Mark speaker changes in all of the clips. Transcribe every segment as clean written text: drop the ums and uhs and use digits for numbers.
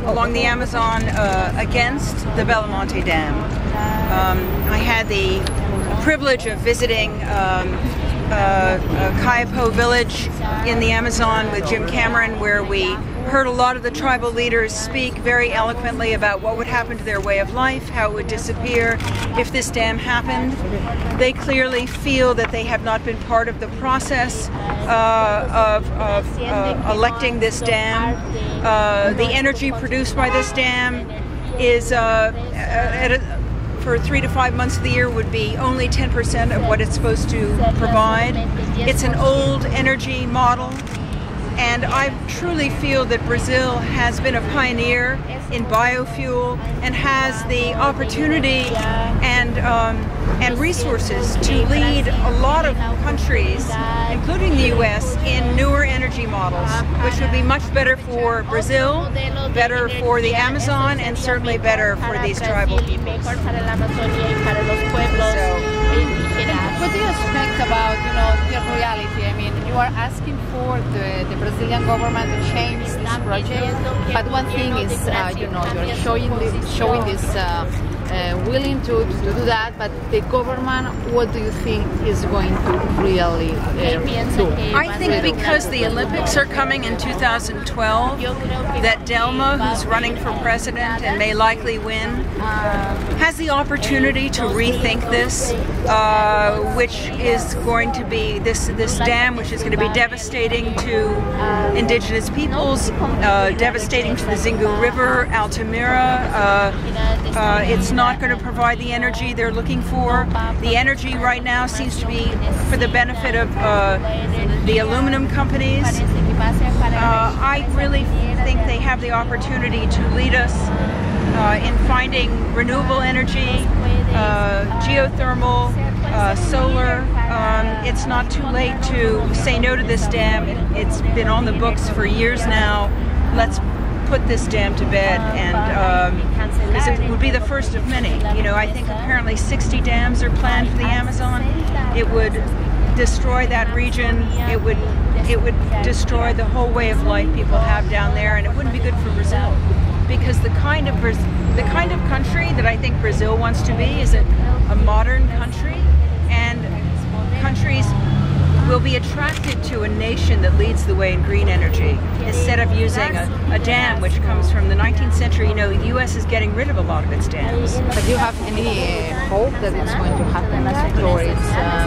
Speaker 1: along the Amazon against the Belo Monte Dam. I had the privilege of visiting Kaipo village in the Amazon with Jim Cameron, where we heard a lot of the tribal leaders speak very eloquently about what would happen to their way of life, how it would disappear if this dam happened. They clearly feel that they have not been part of the process of electing this dam. The energy produced by this dam is for 3 to 5 months of the year would be only 10% of what it's supposed to provide. It's an old energy model, and I truly feel that Brazil has been a pioneer in biofuel and has the opportunity and resources to lead a lot of countries, including the US, in newer energy models, which would be much better for Brazil, better for the Amazon, and certainly better for these tribal peoples.
Speaker 2: What do you expect about, the reality? I mean, you are asking for the Brazilian government to change this project, but one thing is, you're showing this willing to do that, but the government, what do you think is going to really do?
Speaker 1: I think because the Olympics are coming in 2012, that Delma, who's running for president and may likely win, has the opportunity to rethink this, which is going to be this dam, which is going to be devastating to indigenous peoples, devastating to the Xingu River, Altamira. It's not going to provide the energy they're looking for. The energy right now seems to be for the benefit of the aluminum companies. I really think they have the opportunity to lead us in finding renewable energy, geothermal, solar. It's not too late to say no to this dam. It's been on the books for years now. Let's put this dam to bed, and because it would be the first of many. I think apparently 60 dams are planned for the Amazon. It would destroy that region. It would destroy the whole way of life people have down there, and it wouldn't be good for Brazil, because the kind of country that I think Brazil wants to be is a modern country, and countries will be attracted to a nation that leads the way in green energy instead of using a dam which comes from the 19th century. The US is getting rid of a lot of its dams.
Speaker 2: But do you have any hope that it's going to happen, or it's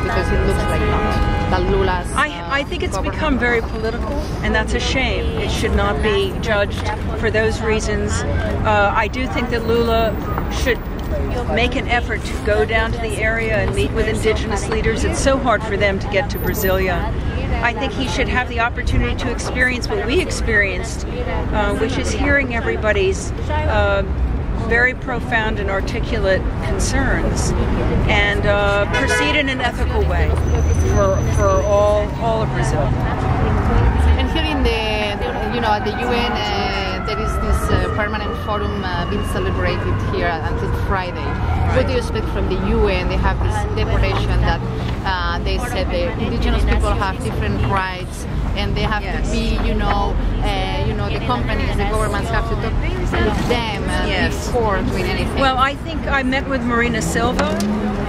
Speaker 2: because it looks like not?
Speaker 1: I think it's become very political, and that's a shame. It should not be judged for those reasons. I do think that Lula should make an effort to go down to the area and meet with indigenous leaders. It's so hard for them to get to Brasilia. I think he should have the opportunity to experience what we experienced, which is hearing everybody's very profound and articulate concerns, and proceed in an ethical way for all of Brazil.
Speaker 2: And here in at the UN, there is this permanent forum being celebrated here until Friday. What do you expect from the UN? They have this declaration that they said the indigenous people have different rights, and they have to be, the companies, the governments have to talk with them before doing anything.
Speaker 1: Well, I think I met with Marina Silva,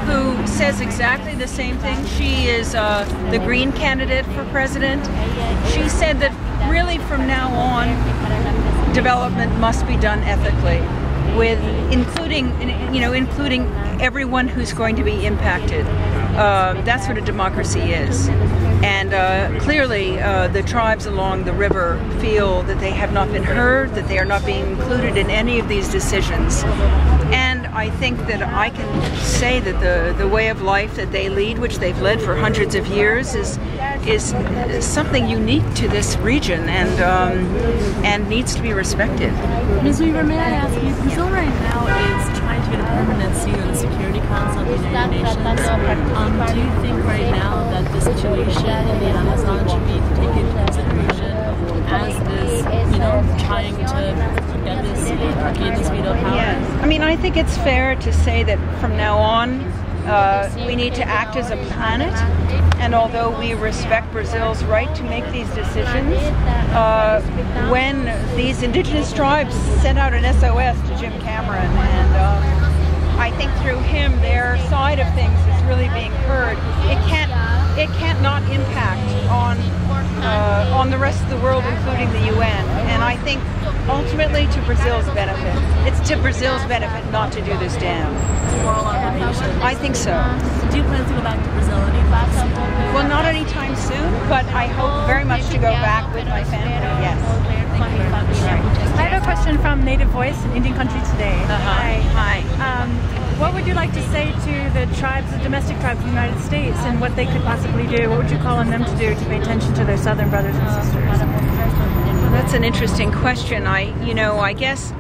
Speaker 1: who says exactly the same thing. She is the Green candidate for president. She said that really from now on, development must be done ethically, with including everyone who's going to be impacted. That's what a democracy is. And clearly the tribes along the river feel that they have not been heard, that they are not being included in any of these decisions. And I think that I can say that the way of life that they lead, which they've led for hundreds of years, is something unique to this region, and needs to be respected.
Speaker 3: Ms. Weaver, may I ask you, Brazil right now is trying to get a permanent seat in the Security Council of the United Nations. Do you think right now that the situation in the Amazon should be taken into consideration as this, trying to get this veto power?
Speaker 1: Yes. I mean, I think it's fair to say that from now on, we need to act as a planet, and although we respect Brazil's right to make these decisions, when these indigenous tribes sent out an SOS to Jim Cameron, and I think through him their side of things is really being heard. It can't not impact on the rest of the world, including the UN, and I think ultimately to Brazil's benefit. It's to Brazil's benefit not to do this dam.
Speaker 3: Moral obligation.
Speaker 1: I think so.
Speaker 3: Do you plan to go back to Brazil anytime?
Speaker 1: Well, not anytime soon, but I hope very much to go back with my family, yes.
Speaker 3: Thank you very much.
Speaker 4: I have a question from Native Voice in Indian Country Today.
Speaker 1: Hi.
Speaker 4: What would you like to say to the tribes, the domestic tribes of the United States, and what they could possibly do? What would you call on them to do to pay attention to their southern brothers and sisters?
Speaker 1: Well, that's an interesting question. I guess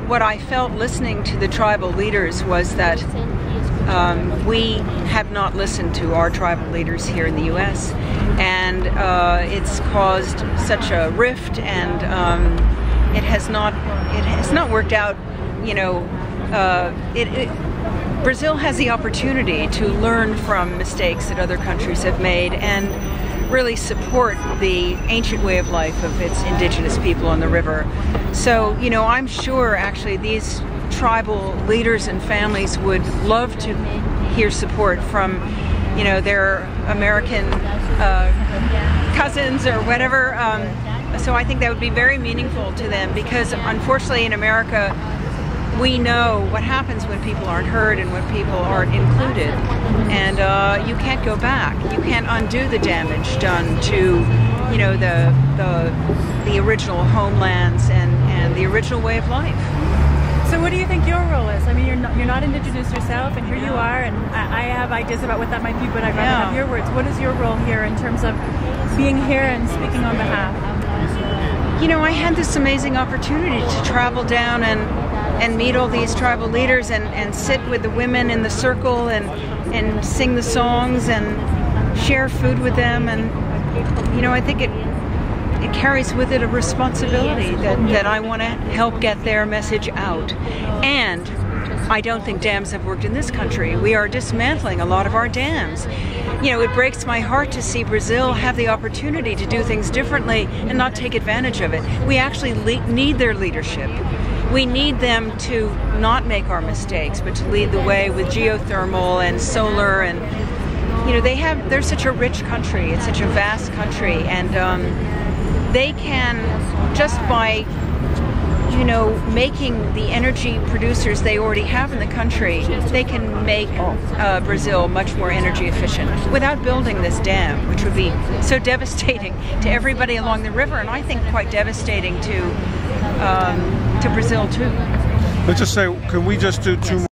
Speaker 1: what I felt listening to the tribal leaders was that we have not listened to our tribal leaders here in the U.S. and it's caused such a rift, and it has not worked out. Brazil has the opportunity to learn from mistakes that other countries have made and really support the ancient way of life of its indigenous people on the river. So, I'm sure actually these tribal leaders and families would love to hear support from, their American cousins or whatever. So I think that would be very meaningful to them, because unfortunately in America, we know what happens when people aren't heard and when people aren't included, and you can't go back. You can't undo the damage done to, the original homelands and the original way of life.
Speaker 4: So what do you think your role is? I mean, you're not Indigenous yourself, and here you are, and I have ideas about what that might be, but I'd rather have your words. What is your role here in terms of being here and speaking on behalf?
Speaker 1: I had this amazing opportunity to travel down and meet all these tribal leaders and sit with the women in the circle and sing the songs and share food with them, and I think it carries with it a responsibility that I want to help get their message out. And I don't think dams have worked in this country. We are dismantling a lot of our dams. It breaks my heart to see Brazil have the opportunity to do things differently and not take advantage of it. We actually need their leadership. We need them to not make our mistakes, but to lead the way with geothermal and solar, and they're such a rich country. It's such a vast country, and they can, just by making the energy producers they already have in the country, they can make Brazil much more energy efficient without building this dam, which would be so devastating to everybody along the river, and I think quite devastating to Brazil too.
Speaker 5: Let's just say, can we just do two more?